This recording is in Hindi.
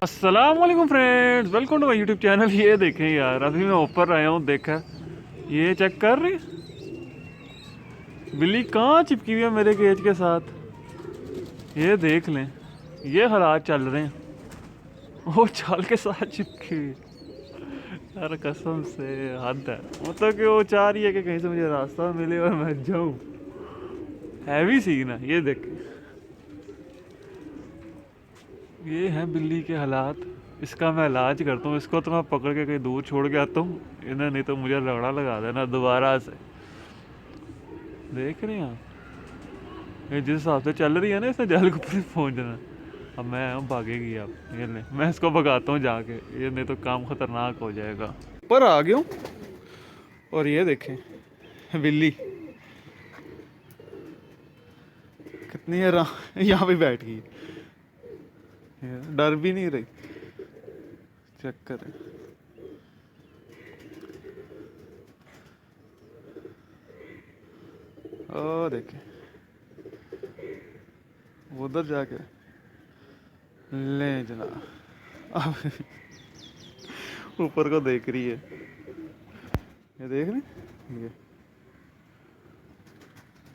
अस्सलाम वालेकुम friends, welcome to my YouTube channel. ये देखें यार, अभी मैं ऊपर आया हूँ, देखा ये चेक कर रहे बिल्ली कहाँ चिपकी हुई है मेरे केज के साथ। ये देख लें, ये हालात चल रहे हैं। वो चाल के साथ चिपकी हुई है। यार कसम से हद है, मतलब कि वो चाह रही है कि कहीं से मुझे रास्ता मिले और मैं जाऊँ। हैवी सीन है ये देख। ये हैं बिल्ली के हालात। इसका मैं इलाज करता हूँ, इसको तो मैं पकड़ के कहीं दूर छोड़ के आता हूँ। इन्हें नहीं तो मुझे रगड़ा लगा देना दोबारा से। देख रहे हैं आप, ये जिस हिसाब से चल रही है ना, इसने जल के ऊपर पहुँचना। अब मैं हूँ भागेगी। अब ये ले, मैं इसको भगाता हूँ जाके, ये नहीं तो काम खतरनाक हो जाएगा। ऊपर आ गया हूँ और ये देखें बिल्ली कितनी यहाँ पे बैठ गई। डर भी नहीं रही। चेक करें, ओ देखें उधर जाके ले जना। अब ऊपर को देख रही है, ये देख रहे ये